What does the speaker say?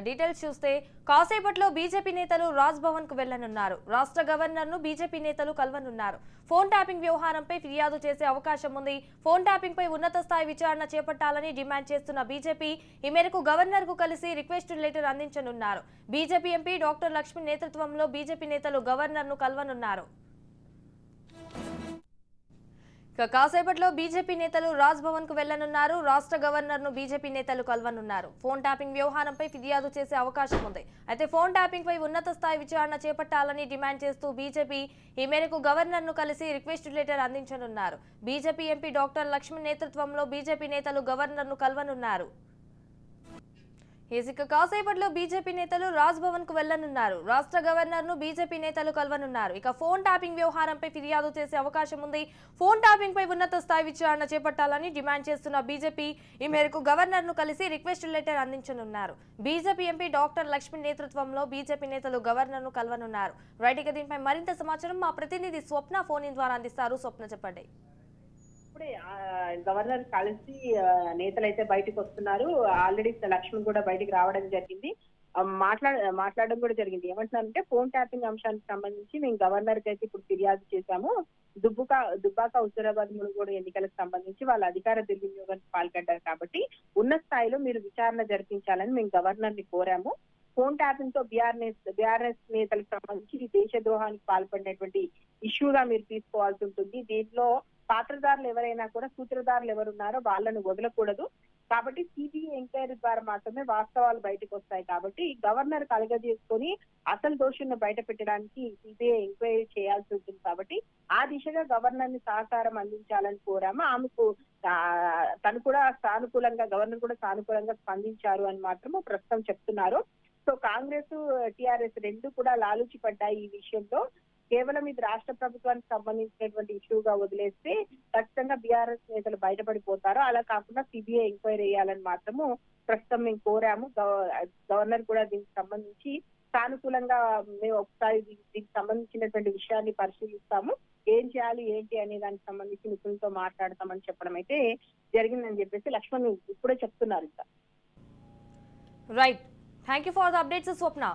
Details చూస్తే కాసేపట్లో BJP నేతలు రాజ్ భవన్ కు వెళ్లనున్నారు. రాష్ట్ర గవర్నర్ ను బీజేపీ నేతలు కలవనున్నారు. ఫోన్ ట్యాపింగ్ వ్యవహారంపై ఫిర్యాదు చేసే అవకాశం ఉంది. ఫోన్ ట్యాపింగ్ పై ఉన్నత స్థాయి విచారణ చేపట్టాలని డిమాండ్ చేస్తున్న బీజేపీ ఈ మేరకు గవర్నర్ కు కలిసి రిక్వెస్ట్ లెటర్ అందించనున్నారు. బీజేపీ ఎంపీ డాక్టర్ లక్ష్మణ్ నేతృత్వంలో బీజేపీ నేతలు గవర్నర్ ను కలవనున్నారు. కాసేపట్లో బీజేపీ నేతలు రాజ్ భవన్ కు వెళ్లనున్నారు. రాష్ట్ర గవర్నర్ ను బీజేపీ నేతలు కలవనున్నారు. ఫోన్ ట్యాపింగ్ వ్యవహారంపై ఫిర్యాదు చేసే అవకాశం ఉంది. అయితే ఫోన్ ట్యాపింగ్ పై ఉన్నత స్థాయి విచారణ చేపట్టాలని డిమాండ్ చేస్తూ బీజేపీ ఈ మేరకు గవర్నర్ ను కలిసి రిక్వెస్ట్ లెటర్ అందించనున్నారు. బీజేపీ ఎంపీ డాక్టర్ లక్ష్మణ్ నేతృత్వంలో బీజేపీ నేతలు గవర్నర్ ను కలవనున్నారు. కాసేపట్లో బీజేపీ నేతలు రాజ్ భవన్ కు వెళ్లనున్నారు. రాష్ట్ర గవర్నర్ ను బీజేపీ నేతలు కలవనున్నారు. ఇక ఫోన్ ట్యాపింగ్ వ్యవహారంపై ఫిర్యాదు చేసే అవకాశం ఉంది. ఫోన్ ట్యాపింగ్ పై ఉన్నత స్థాయి విచారణ చేపట్టాలని డిమాండ్ చేస్తున్న బీజేపీ ఈ మేరకు గవర్నర్ ను కలిసి రిక్వెస్ట్ లెటర్ అందించనున్నారు. బీజేపీ ఎంపీ డాక్టర్ లక్ష్మణ్ నేతృత్వంలో బీజేపీ నేతలు గవర్నర్ ను కలవనున్నారు. రైట్, ఇక దీనిపై మరింత సమాచారం మా ప్రతినిధి స్వప్న ఫోన్ ఇన్ ద్వారా అందిస్తారు. స్వప్న, చెప్పండి. ఇప్పుడే గవర్నర్ కలిసి నేతలు అయితే బయటకు వస్తున్నారు. ఆల్రెడీ లక్ష్మణ్ కూడా బయటికి రావడం జరిగింది. మాట్లాడడం కూడా జరిగింది. ఏమంటున్నారంటే ఫోన్ ట్యాపింగ్ అంశానికి సంబంధించి మేము గవర్నర్ కి అయితే ఇప్పుడు ఫిర్యాదు చేశాము. దుబ్బాక హుజూరాబాద్ మునుగోడు ఎన్నికలకు సంబంధించి వాళ్ళ అధికార దుర్వినియోగానికి పాల్పడ్డారు కాబట్టి ఉన్న స్థాయిలో మీరు విచారణ జరిపించాలని మేము గవర్నర్ ని కోరాము. ఫోన్ ట్యాపింగ్ తో బీఆర్ఎస్ నేతలకు సంబంధించి దేశద్రోహానికి పాల్పడినటువంటి ఇష్యూగా మీరు తీసుకోవాల్సి ఉంటుంది. దీంట్లో పాత్రదారులు ఎవరైనా కూడా సూత్రధారులు ఎవరున్నారో వాళ్ళను వదలకూడదు. కాబట్టి సిబిఐ ఎంక్వైరీ ద్వారా మాత్రమే వాస్తవాలు బయటకు వస్తాయి. కాబట్టి గవర్నర్ కలగజేసుకొని అసలు దోషులను బయట పెట్టడానికి సిబిఐ ఎంక్వైరీ చేయాల్సి ఉంటుంది. కాబట్టి ఆ దిశగా గవర్నర్ ని సహకారం అందించాలని కోరాము. ఆమెకు తను కూడా సానుకూలంగా గవర్నర్ కూడా సానుకూలంగా స్పందించారు అని మాత్రము ప్రస్తుతం చెప్తున్నారు. సో కాంగ్రెస్ టిఆర్ఎస్ రెండు కూడా లాలూచి పడ్డాయి ఈ విషయంలో. కేవలం ఇది రాష్ట్ర ప్రభుత్వానికి సంబంధించినటువంటి ఇష్యూగా వదిలేస్తే ఖచ్చితంగా బీఆర్ఎస్ నేతలు బయటపడిపోతారు. అలా కాకుండా సిబిఐ ఎంక్వైరీ చేయాలని మాత్రము ప్రస్తుతం మేము కోరాము. గవర్నర్ కూడా దీనికి సంబంధించి సానుకూలంగా మేము ఒకసారి దీనికి సంబంధించినటువంటి విషయాన్ని పరిశీలిస్తాము, ఏం చేయాలి ఏంటి అనే దానికి సంబంధించి నిపుణులతో మాట్లాడతామని చెప్పడం అయితే జరిగిందని చెప్పేసి లక్ష్మణ్ ఇప్పుడే చెప్తున్నారు. Right, thank you for the updates Swapna.